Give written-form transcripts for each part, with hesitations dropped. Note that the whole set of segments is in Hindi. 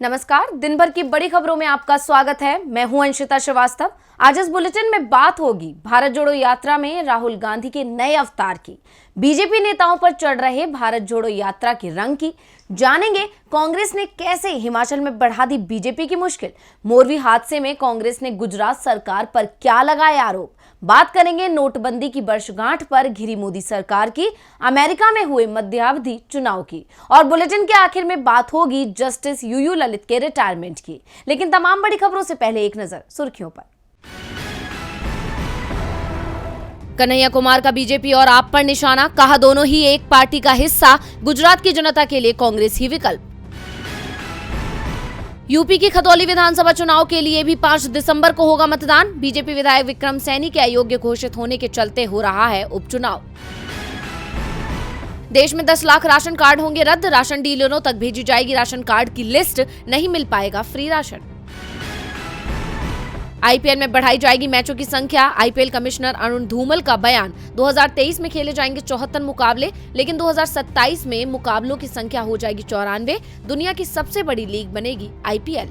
नमस्कार, दिन भर की बड़ी खबरों में आपका स्वागत है। मैं हूं अंशिता श्रीवास्तव। आज इस बुलेटिन में बात होगी भारत जोड़ो यात्रा में राहुल गांधी के नए अवतार की, बीजेपी नेताओं पर चढ़ रहे भारत जोड़ो यात्रा के रंग की, जानेंगे कांग्रेस ने कैसे हिमाचल में बढ़ा दी बीजेपी की मुश्किल, मोरवी हादसे में कांग्रेस ने गुजरात सरकार पर क्या लगाए आरोप, बात करेंगे नोटबंदी की वर्षगांठ पर घिरी मोदी सरकार की, अमेरिका में हुए मध्यावधि चुनाव की, और बुलेटिन के आखिर में बात होगी जस्टिस यूयू ललित के रिटायरमेंट की। लेकिन तमाम बड़ी खबरों से पहले एक नजर सुर्खियों पर। कन्हैया कुमार का बीजेपी और आप पर निशाना, कहा दोनों ही एक पार्टी का हिस्सा, गुजरात की जनता के लिए कांग्रेस ही विकल्प। यूपी की खतौली विधानसभा चुनाव के लिए भी 5 दिसंबर को होगा मतदान, बीजेपी विधायक विक्रम सैनी के अयोग्य घोषित होने के चलते हो रहा है उपचुनाव। देश में 10 लाख राशन कार्ड होंगे रद्द, राशन डीलरों तक भेजी जाएगी राशन कार्ड की लिस्ट, नहीं मिल पाएगा फ्री राशन। आईपीएल में बढ़ाई जाएगी मैचों की संख्या, आईपीएल कमिश्नर अरुण धूमल का बयान, 2023 में खेले जाएंगे 74 मुकाबले, लेकिन 2027 में मुकाबलों की संख्या हो जाएगी 94, दुनिया की सबसे बड़ी लीग बनेगी आईपीएल।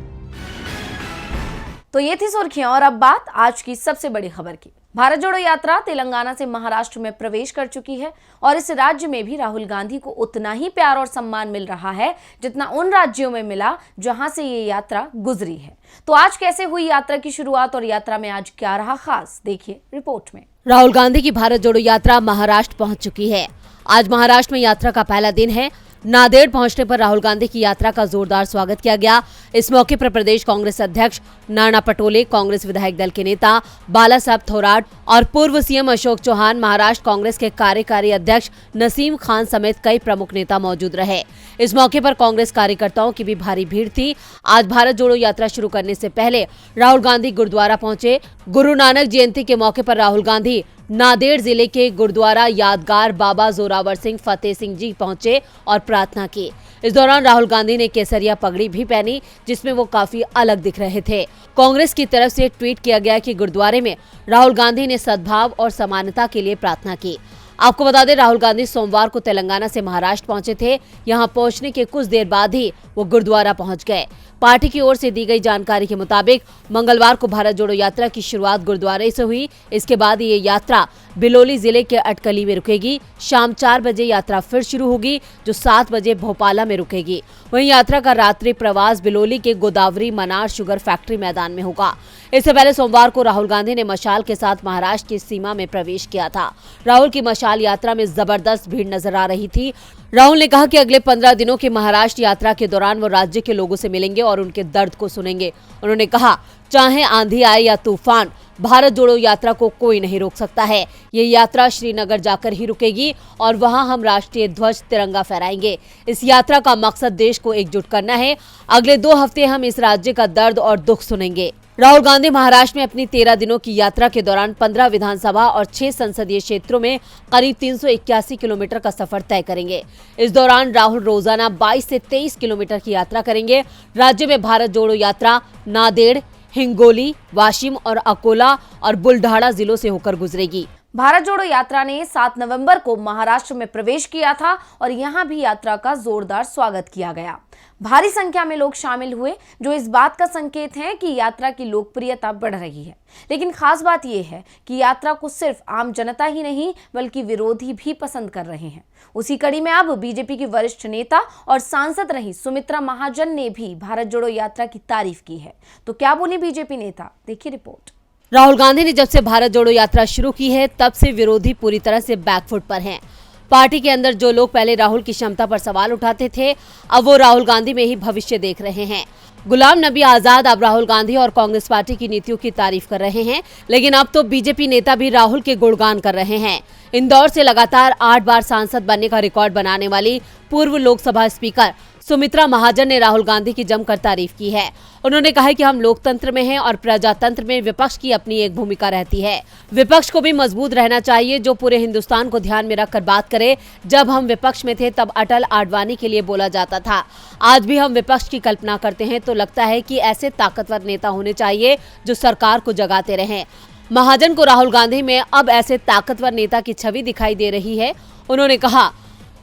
तो ये थी सुर्खियां और अब बात आज की सबसे बड़ी खबर की। भारत जोड़ो यात्रा तेलंगाना से महाराष्ट्र में प्रवेश कर चुकी है और इस राज्य में भी राहुल गांधी को उतना ही प्यार और सम्मान मिल रहा है जितना उन राज्यों में मिला जहां से ये यात्रा गुजरी है। तो आज कैसे हुई यात्रा की शुरुआत और यात्रा में आज क्या रहा खास, देखिए रिपोर्ट में। राहुल गांधी की भारत जोड़ो यात्रा महाराष्ट्र पहुंच चुकी है। आज महाराष्ट्र में यात्रा का पहला दिन है। नांदेड़ पहुंचने पर राहुल गांधी की यात्रा का जोरदार स्वागत किया गया। इस मौके पर प्रदेश कांग्रेस अध्यक्ष नाना पटोले, कांग्रेस विधायक दल के नेता बाला साहब थोराट और पूर्व सीएम अशोक चौहान, महाराष्ट्र कांग्रेस के कार्यकारी अध्यक्ष नसीम खान समेत कई प्रमुख नेता मौजूद रहे। इस मौके पर कांग्रेस कार्यकर्ताओं की भी भारी भीड़ थी। आज भारत जोड़ो यात्रा शुरू करने से पहले राहुल गांधी गुरुद्वारा पहुंचे। गुरु नानक जयंती के मौके पर राहुल गांधी नांदेड़ जिले के गुरुद्वारा यादगार बाबा जोरावर सिंह फतेह सिंह जी पहुंचे और प्रार्थना की। इस दौरान राहुल गांधी ने केसरिया पगड़ी भी पहनी, जिसमें वो काफी अलग दिख रहे थे। कांग्रेस की तरफ से ट्वीट किया गया कि गुरुद्वारे में राहुल गांधी ने सद्भाव और समानता के लिए प्रार्थना की। आपको बता दें, राहुल गांधी सोमवार को तेलंगाना से महाराष्ट्र पहुंचे थे। यहां पहुंचने के कुछ देर बाद ही वो गुरुद्वारा पहुंच गए। पार्टी की ओर से दी गई जानकारी के मुताबिक मंगलवार को भारत जोड़ो यात्रा की शुरुआत गुरुद्वारे से हुई। इसके बाद ये यात्रा बिलोली जिले के अटकली में रुकेगी। शाम 4 बजे यात्रा फिर शुरू होगी, जो 7 बजे भोपाला में रुकेगी। वहीं यात्रा का रात्रि प्रवास बिलोली के गोदावरी मनार शुगर फैक्ट्री मैदान में होगा। इससे पहले सोमवार को राहुल गांधी ने मशाल के साथ महाराष्ट्र की सीमा में प्रवेश किया था। राहुल की मशाल यात्रा में जबरदस्त भीड़ नजर आ रही थी। राहुल ने कहा कि अगले 15 दिनों की महाराष्ट्र यात्रा के दौरान वो राज्य के लोगों से मिलेंगे और उनके दर्द को सुनेंगे। उन्होंने कहा, चाहे आंधी आए या तूफान, भारत जोड़ो यात्रा को कोई नहीं रोक सकता है। ये यात्रा श्रीनगर जाकर ही रुकेगी और वहां हम राष्ट्रीय ध्वज तिरंगा फहराएंगे। इस यात्रा का मकसद देश को एकजुट करना है। अगले 2 हफ्ते हम इस राज्य का दर्द और दुख सुनेंगे। राहुल गांधी महाराष्ट्र में अपनी 13 दिनों की यात्रा के दौरान 15 विधानसभा और 6 संसदीय क्षेत्रों में करीब 381 किलोमीटर का सफर तय करेंगे। इस दौरान राहुल रोजाना 22 से 23 किलोमीटर की यात्रा करेंगे। राज्य में भारत जोड़ो यात्रा नांदेड़, हिंगोली, वाशिम और अकोला और बुल्ढाना जिलों से होकर गुजरेगी। भारत जोड़ो यात्रा ने 7 नवंबर को महाराष्ट्र में प्रवेश किया था और यहां भी यात्रा का जोरदार स्वागत किया गया। भारी संख्या में लोग शामिल हुए, जो इस बात का संकेत है कि यात्रा की लोकप्रियता बढ़ रही है। लेकिन खास बात यह है कि यात्रा को सिर्फ आम जनता ही नहीं बल्कि विरोधी भी पसंद कर रहे हैं। उसी कड़ी में अब बीजेपी की वरिष्ठ नेता और सांसद रही सुमित्रा महाजन ने भी भारत जोड़ो यात्रा की तारीफ की है। तो क्या बोली बीजेपी नेता, देखिए रिपोर्ट। राहुल गांधी ने जब से भारत जोड़ो यात्रा शुरू की है, तब से विरोधी पूरी तरह से बैकफुट पर हैं। पार्टी के अंदर जो लोग पहले राहुल की क्षमता पर सवाल उठाते थे, अब वो राहुल गांधी में ही भविष्य देख रहे हैं। गुलाम नबी आजाद अब राहुल गांधी और कांग्रेस पार्टी की नीतियों की तारीफ कर रहे हैं, लेकिन अब तो बीजेपी नेता भी राहुल के गुणगान कर रहे हैं। इंदौर से लगातार 8 बार सांसद बनने का रिकॉर्ड बनाने वाली पूर्व लोकसभा स्पीकर सुमित्रा महाजन ने राहुल गांधी की जमकर तारीफ की है। उन्होंने कहा कि हम लोकतंत्र में हैं और प्रजातंत्र में विपक्ष की अपनी एक भूमिका रहती है। विपक्ष को भी मजबूत रहना चाहिए, जो पूरे हिंदुस्तान को ध्यान में रखकर बात करे। जब हम विपक्ष में थे तब अटल आडवाणी के लिए बोला जाता था। आज भी हम विपक्ष की कल्पना करते हैं तो लगता है कि ऐसे ताकतवर नेता होने चाहिए जो सरकार को जगाते रहें। महाजन को राहुल गांधी में अब ऐसे ताकतवर नेता की छवि दिखाई दे रही है। उन्होंने कहा,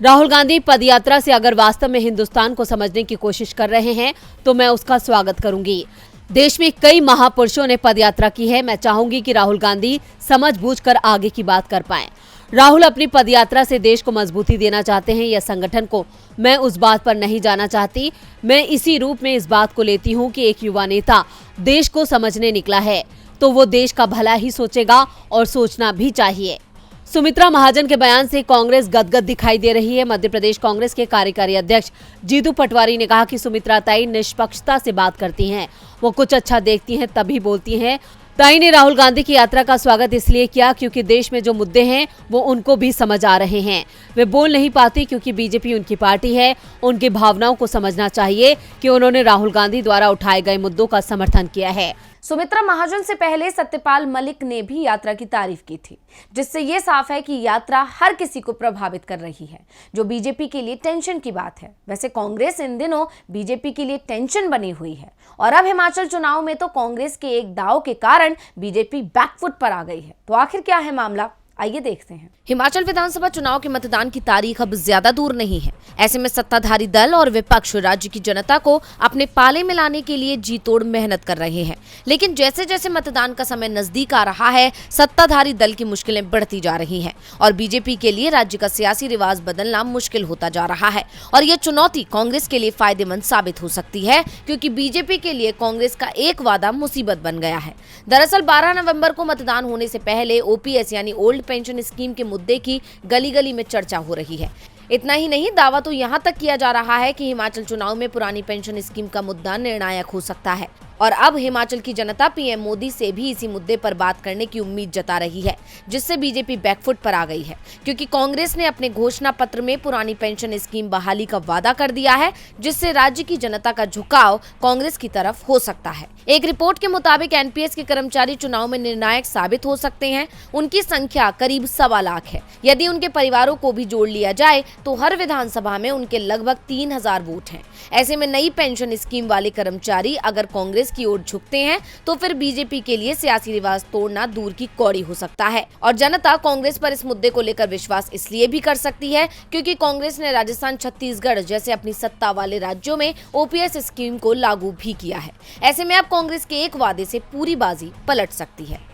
राहुल गांधी पदयात्रा से अगर वास्तव में हिंदुस्तान को समझने की कोशिश कर रहे हैं तो मैं उसका स्वागत करूंगी। देश में कई महापुरुषों ने पदयात्रा की है। मैं चाहूंगी कि राहुल गांधी समझबूझकर आगे की बात कर पाएं। राहुल अपनी पदयात्रा से देश को मजबूती देना चाहते हैं या संगठन को, मैं उस बात पर नहीं जाना चाहती। मैं इसी रूप में इस बात को लेती हूं कि एक युवा नेता देश को समझने निकला है तो वो देश का भला ही सोचेगा और सोचना भी चाहिए। सुमित्रा महाजन के बयान से कांग्रेस गदगद दिखाई दे रही है। मध्य प्रदेश कांग्रेस के कार्यकारी अध्यक्ष जीतू पटवारी ने कहा कि सुमित्रा ताई निष्पक्षता से बात करती हैं, वो कुछ अच्छा देखती हैं तभी बोलती हैं। ताई ने राहुल गांधी की यात्रा का स्वागत इसलिए किया क्योंकि देश में जो मुद्दे हैं वो उनको भी समझ आ रहे हैं। वे बोल नहीं पाती क्योंकि बीजेपी उनकी पार्टी है। उनकी भावनाओं को समझना चाहिए कि उन्होंने राहुल गांधी द्वारा उठाए गए मुद्दों का समर्थन किया है। सुमित्रा महाजन से पहले सत्यपाल मलिक ने भी यात्रा की तारीफ की थी, जिससे ये साफ है कि यात्रा हर किसी को प्रभावित कर रही है, जो बीजेपी के लिए टेंशन की बात है। वैसे कांग्रेस इन दिनों बीजेपी के लिए टेंशन बनी हुई है और अब हिमाचल चुनाव में तो कांग्रेस के एक दांव के कारण बीजेपी बैकफुट पर आ गई है। तो आखिर क्या है मामला, आइए देखते हैं। हिमाचल विधानसभा चुनाव के मतदान की तारीख अब ज्यादा दूर नहीं है। ऐसे में सत्ताधारी दल और विपक्ष राज्य की जनता को अपने पाले में लाने के लिए जी तोड़ मेहनत कर रहे हैं। लेकिन जैसे जैसे मतदान का समय नजदीक आ रहा है, सत्ताधारी दल की मुश्किलें बढ़ती जा रही हैं और बीजेपी के लिए राज्य का सियासी रिवाज बदलना मुश्किल होता जा रहा है। और ये चुनौती कांग्रेस के लिए फायदेमंद साबित हो सकती है, क्योंकि बीजेपी के लिए कांग्रेस का एक वादा मुसीबत बन गया है। दरअसल 12 नवंबर को मतदान होने से पहले ओपीएस यानी ओल्ड पेंशन स्कीम के मुद्दे की गली गली में चर्चा हो रही है। इतना ही नहीं, दावा तो यहां तक किया जा रहा है कि हिमाचल चुनाव में पुरानी पेंशन स्कीम का मुद्दा निर्णायक हो सकता है। और अब हिमाचल की जनता पीएम मोदी से भी इसी मुद्दे पर बात करने की उम्मीद जता रही है, जिससे बीजेपी बैकफुट पर आ गई है, क्योंकि कांग्रेस ने अपने घोषणा पत्र में पुरानी पेंशन स्कीम बहाली का वादा कर दिया है, जिससे राज्य की जनता का झुकाव कांग्रेस की तरफ हो सकता है। एक रिपोर्ट के मुताबिक एनपीएस के कर्मचारी चुनाव में निर्णायक साबित हो सकते हैं। उनकी संख्या करीब 1.25 लाख है। यदि उनके परिवारों को भी जोड़ लिया जाए तो हर विधानसभा में उनके लगभग 3000 वोट हैं। ऐसे में नई पेंशन स्कीम वाले कर्मचारी अगर कांग्रेस की ओर झुकते हैं तो फिर बीजेपी के लिए सियासी रिवाज तोड़ना दूर की कौड़ी हो सकता है। और जनता कांग्रेस पर इस मुद्दे को लेकर विश्वास इसलिए भी कर सकती है क्योंकि कांग्रेस ने राजस्थान, छत्तीसगढ़ जैसे अपनी सत्ता वाले राज्यों में ओपीएस स्कीम को लागू भी किया है। ऐसे में अब कांग्रेस के एक वादे से पूरी बाजी पलट सकती है।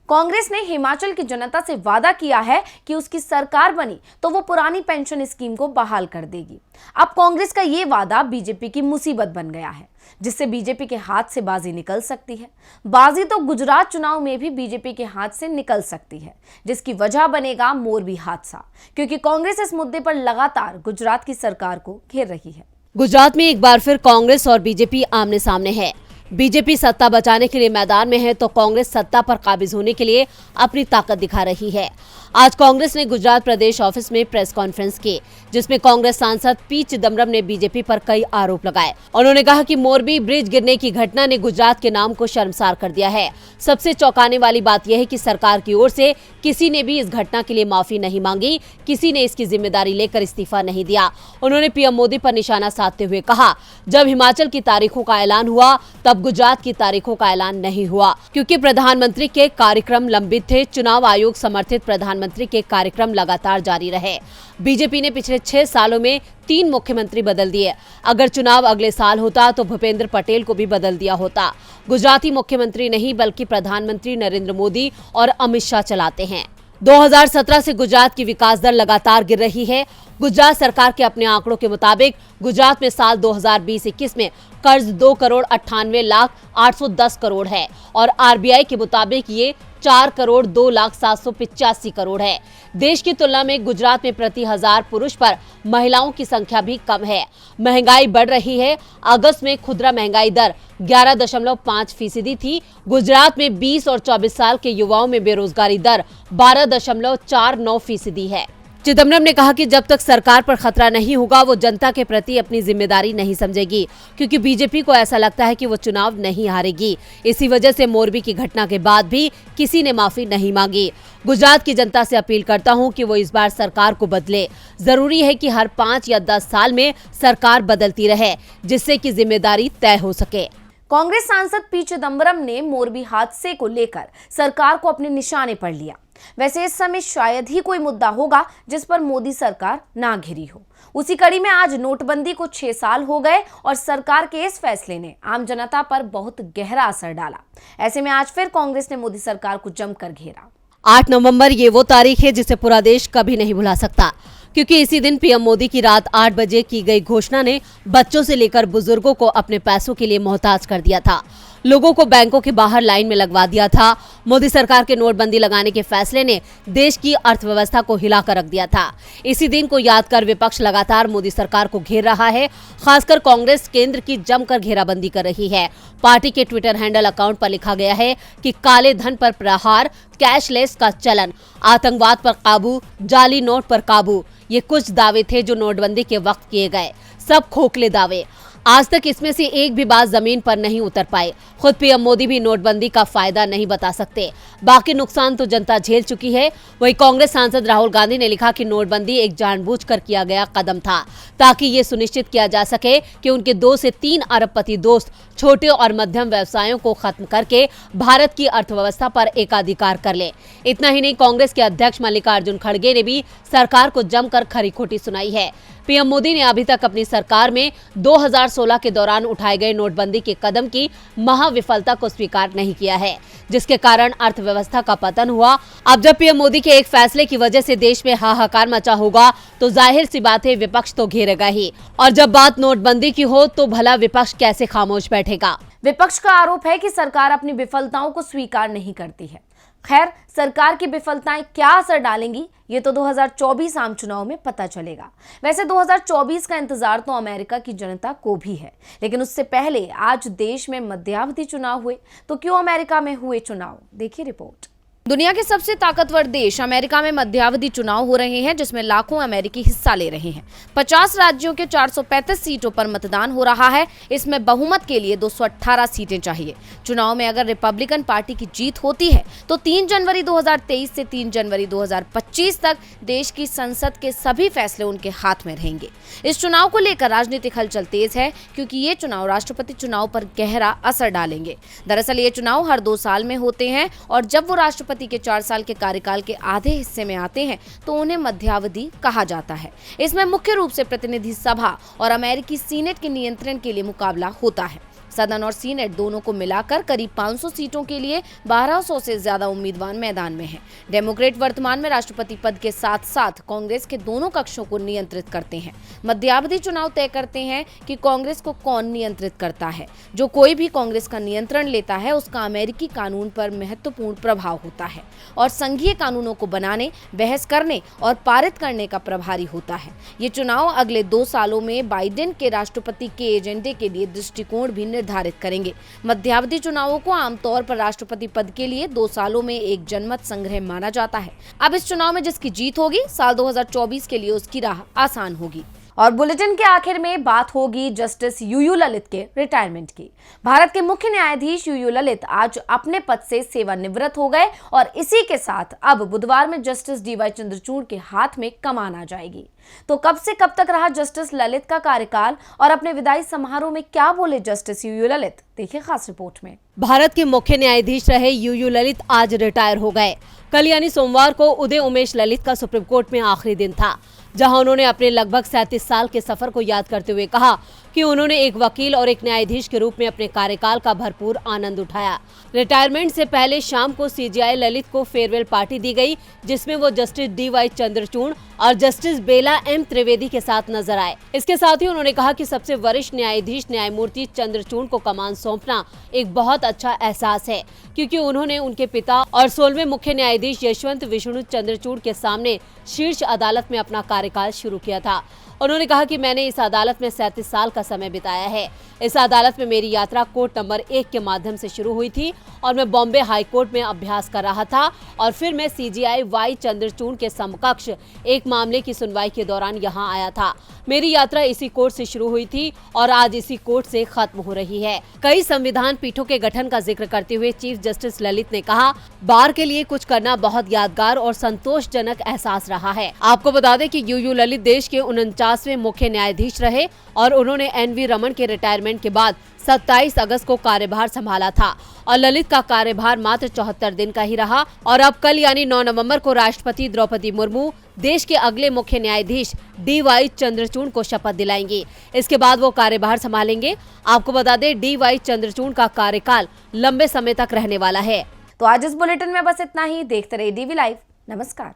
कांग्रेस ने हिमाचल की जनता से वादा किया है कि उसकी सरकार बनी तो वो पुरानी पेंशन स्कीम को बहाल कर देगी। अब कांग्रेस का ये वादा बीजेपी की मुसीबत बन गया है, जिससे बीजेपी के हाथ से बाजी निकल सकती है। बाजी तो गुजरात चुनाव में भी बीजेपी के हाथ से निकल सकती है, जिसकी वजह बनेगा मोरबी हादसा, क्योंकि कांग्रेस इस मुद्दे पर लगातार गुजरात की सरकार को घेर रही है। गुजरात में एक बार फिर कांग्रेस और बीजेपी आमने सामने है। बीजेपी सत्ता बचाने के लिए मैदान में है तो कांग्रेस सत्ता पर काबिज होने के लिए अपनी ताकत दिखा रही है। आज कांग्रेस ने गुजरात प्रदेश ऑफिस में प्रेस कॉन्फ्रेंस की, जिसमें कांग्रेस सांसद पी चिदम्बरम ने बीजेपी पर कई आरोप लगाए। उन्होंने कहा कि मोरबी ब्रिज गिरने की घटना ने गुजरात के नाम को शर्मसार कर दिया है। सबसे चौंकाने वाली बात यह है कि सरकार की ओर से किसी ने भी इस घटना के लिए माफी नहीं मांगी, किसी ने इसकी जिम्मेदारी लेकर इस्तीफा नहीं दिया। उन्होंने पीएम मोदी पर निशाना साधते हुए कहा, जब हिमाचल की तारीखों का ऐलान हुआ तब गुजरात की तारीखों का ऐलान नहीं हुआ, क्योंकि प्रधानमंत्री के कार्यक्रम लंबित थे। चुनाव आयोग समर्थित प्रधानमंत्री के कार्यक्रम लगातार जारी रहे। बीजेपी ने पिछले 6 सालों में 3 मुख्यमंत्री बदल दिए। अगर चुनाव अगले साल होता तो भूपेंद्र पटेल को भी बदल दिया होता। गुजराती मुख्यमंत्री नहीं बल्कि प्रधानमंत्री नरेंद्र मोदी और अमित शाह चलाते हैं। 2017 से गुजरात की विकास दर लगातार गिर रही है। गुजरात सरकार के अपने आंकड़ों के मुताबिक गुजरात में साल 2020-21 में कर्ज 2,98,810 करोड़ है और आरबीआई के मुताबिक ये 4,02,785 करोड़ है। देश की तुलना में गुजरात में प्रति 1000 पुरुष पर महिलाओं की संख्या भी कम है। महंगाई बढ़ रही है। अगस्त में खुदरा महंगाई दर 11.5% थी। गुजरात में 20 और 24 साल के युवाओं में बेरोजगारी दर 12.49% है। चिदम्बरम ने कहा कि जब तक सरकार पर खतरा नहीं होगा वो जनता के प्रति अपनी जिम्मेदारी नहीं समझेगी, क्योंकि बीजेपी को ऐसा लगता है कि वो चुनाव नहीं हारेगी। इसी वजह से मोरबी की घटना के बाद भी किसी ने माफी नहीं मांगी। गुजरात की जनता से अपील करता हूं कि वो इस बार सरकार को बदले। जरूरी है कि हर 5 या 10 साल में सरकार बदलती रहे, जिससे कि जिम्मेदारी तय हो सके। कांग्रेस सांसद पी चिदम्बरम ने मोरबी हादसे को लेकर सरकार को अपने निशाने पर लिया। वैसे इस समय शायद ही कोई मुद्दा होगा जिस पर मोदी सरकार ना घिरी हो। उसी कड़ी में आज नोटबंदी को 6 साल हो गए और सरकार के इस फैसले ने आम जनता पर बहुत गहरा असर डाला। ऐसे में आज फिर कांग्रेस ने मोदी सरकार को जमकर घेरा। 8 नवंबर ये वो तारीख है जिसे पूरा देश कभी नहीं भुला सकता, क्योंकि इसी दिन पीएम मोदी की रात 8 बजे की गई घोषणा ने बच्चों से लेकर बुजुर्गों को अपने पैसों के लिए मोहताज कर दिया था। लोगों को बैंकों के बाहर लाइन में लगवा दिया था। मोदी सरकार के नोटबंदी लगाने के फैसले ने देश की अर्थव्यवस्था को हिलाकर रख दिया था। इसी दिन को याद कर विपक्ष लगातार मोदी सरकार को घेर रहा है। खासकर कांग्रेस केंद्र की जमकर घेराबंदी कर रही है। पार्टी के ट्विटर हैंडल अकाउंट पर लिखा गया है कि काले धन पर प्रहार, कैशलेस का चलन, आतंकवाद पर काबू, जाली नोट पर काबू, ये कुछ दावे थे जो नोटबंदी के वक्त किए गए। सब खोखले दावे। आज तक इसमें से एक भी बात जमीन पर नहीं उतर पाए। खुद पीएम मोदी भी नोटबंदी का फायदा नहीं बता सकते। बाकी नुकसान तो जनता झेल चुकी है। वहीं कांग्रेस सांसद राहुल गांधी ने लिखा कि नोटबंदी एक जानबूझकर किया गया कदम था, ताकि ये सुनिश्चित किया जा सके कि उनके 2 से 3 अरबपति दोस्त छोटे और मध्यम व्यवसायों को खत्म करके भारत की अर्थव्यवस्था पर एकाधिकार कर ले। इतना ही नहीं, कांग्रेस के अध्यक्ष मल्लिकार्जुन खड़गे ने भी सरकार को जमकर खरी खोटी सुनाई है। पीएम मोदी ने अभी तक अपनी सरकार में 2016 के दौरान उठाए गए नोटबंदी के कदम की महाविफलता को स्वीकार नहीं किया है, जिसके कारण अर्थव्यवस्था का पतन हुआ। अब जब पीएम मोदी के एक फैसले की वजह से देश में हाहाकार मचा होगा, तो जाहिर सी बात है विपक्ष तो घेरेगा ही। और जब बात नोटबंदी की हो तो भला विपक्ष कैसे खामोश बैठेगा। विपक्ष का आरोप है कि सरकार अपनी विफलताओं को स्वीकार नहीं करती है। खैर, सरकार की विफलताएं क्या असर डालेंगी ये तो 2024 आम चुनाव में पता चलेगा। वैसे 2024 का इंतजार तो अमेरिका की जनता को भी है, लेकिन उससे पहले आज देश में मध्यावधि चुनाव हुए। तो क्यों अमेरिका में हुए चुनाव, देखिए रिपोर्ट। दुनिया के सबसे ताकतवर देश अमेरिका में मध्यावधि चुनाव हो रहे हैं, जिसमें लाखों अमेरिकी हिस्सा ले रहे हैं। 50 राज्यों के 435 सीटों पर मतदान हो रहा है। इसमें बहुमत के लिए 218 सीटें चाहिए। चुनाव में अगर रिपब्लिकन पार्टी की जीत होती है तो 3 जनवरी 2023 से 3 जनवरी 2025 तक देश की संसद के सभी फैसले उनके हाथ में रहेंगे। इस चुनाव को लेकर राजनीतिक हलचल तेज है, क्योंकि ये चुनाव राष्ट्रपति चुनाव पर गहरा असर डालेंगे। दरअसल ये चुनाव हर 2 साल में होते हैं, और जब वो राष्ट्रपति के 4 साल के कार्यकाल के आधे हिस्से में आते हैं तो उन्हें मध्यावधि कहा जाता है। इसमें मुख्य रूप से प्रतिनिधि सभा और अमेरिकी सीनेट के नियंत्रण के लिए मुकाबला होता है। सदन और सीनेट दोनों को मिलाकर करीब 500 सीटों के लिए 1200 से ज्यादा उम्मीदवार मैदान में हैं। डेमोक्रेट वर्तमान में राष्ट्रपति पद के साथ साथ कांग्रेस के दोनों कक्षों को नियंत्रित करते हैं। मध्यावधि चुनाव तय करते हैं कि कांग्रेस को कौन नियंत्रित करता है। जो कोई भी कांग्रेस का नियंत्रण लेता है उसका अमेरिकी कानून पर महत्वपूर्ण प्रभाव होता है और संघीय कानूनों को बनाने, बहस करने और पारित करने का प्रभारी होता है। ये चुनाव अगले 2 सालों में बाइडेन के राष्ट्रपति के एजेंडे के लिए दृष्टिकोण भी निर्धारित करेंगे। मध्यावधि चुनावों को आमतौर पर राष्ट्रपति पद के लिए 2 सालों में एक जनमत संग्रह माना जाता है। अब इस चुनाव में जिसकी जीत होगी, साल 2024 के लिए उसकी राह आसान होगी। और बुलेटिन के आखिर में बात होगी जस्टिस यूयू ललित के रिटायरमेंट की। भारत के मुख्य न्यायाधीश यूयू ललित आज अपने पद से सेवानिवृत्त हो गए और इसी के साथ अब बुधवार में जस्टिस डीवाई चंद्रचूड़ के हाथ में कमान आ जाएगी। तो कब से कब तक रहा जस्टिस ललित का कार्यकाल और अपने विदाई समारोह में क्या बोले जस्टिस यूयू ललित, देखिए खास रिपोर्ट में। भारत के मुख्य न्यायाधीश रहे यूयू ललित आज रिटायर हो गए। कल यानी सोमवार को उदय उमेश ललित का सुप्रीम कोर्ट में आखिरी दिन था, जहां उन्होंने अपने लगभग 37 साल के सफर को याद करते हुए कहा कि उन्होंने एक वकील और एक न्यायाधीश के रूप में अपने कार्यकाल का भरपूर आनंद उठाया। रिटायरमेंट से पहले शाम को सीजेआई ललित को फेयरवेल पार्टी दी गई, जिसमें वो जस्टिस डीवाई चंद्रचूड़ और जस्टिस बेला एम त्रिवेदी के साथ नजर आए। इसके साथ ही उन्होंने कहा कि सबसे वरिष्ठ न्यायाधीश न्यायमूर्ति चंद्रचूड़ को कमान सौंपना एक बहुत अच्छा एहसास है, क्योंकि उन्होंने उनके पिता और 16वें मुख्य न्यायाधीश यशवंत विष्णु चंद्रचूड़ के सामने शीर्ष अदालत में अपना कार्यकाल शुरू किया था। उन्होंने कहा कि मैंने इस अदालत में 37 साल का समय बिताया है। इस अदालत में मेरी यात्रा कोर्ट नंबर 1 के माध्यम से शुरू हुई थी और मैं बॉम्बे हाई कोर्ट में अभ्यास कर रहा था और फिर मैं सीजीआई वाई चंद्रचूड़ के समकक्ष एक मामले की सुनवाई के दौरान यहाँ आया था। मेरी यात्रा इसी कोर्ट से शुरू हुई थी और आज इसी कोर्ट से खत्म हो रही है। कई संविधान पीठों के गठन का जिक्र करते हुए चीफ जस्टिस ललित ने कहा, बार के लिए कुछ करना बहुत यादगार और संतोषजनक एहसास रहा है। आपको बता दें कि यूयू ललित देश के 49वें मुख्य न्यायाधीश रहे और उन्होंने NV रमन के रिटायरमेंट के बाद 27 अगस्त को कार्यभार संभाला था और ललित का कार्यभार मात्र 74 दिन का ही रहा और अब कल यानी 9 नवंबर को राष्ट्रपति द्रौपदी मुर्मू देश के अगले मुख्य न्यायाधीश DY चंद्रचूड़ को शपथ दिलाएंगे। इसके बाद वो कार्यभार संभालेंगे। आपको बता दें, DY चंद्रचूड़ का कार्यकाल लंबे समय तक रहने वाला है। तो आज इस बुलेटिन में बस इतना ही। देखते रहिए DV लाइव। नमस्कार।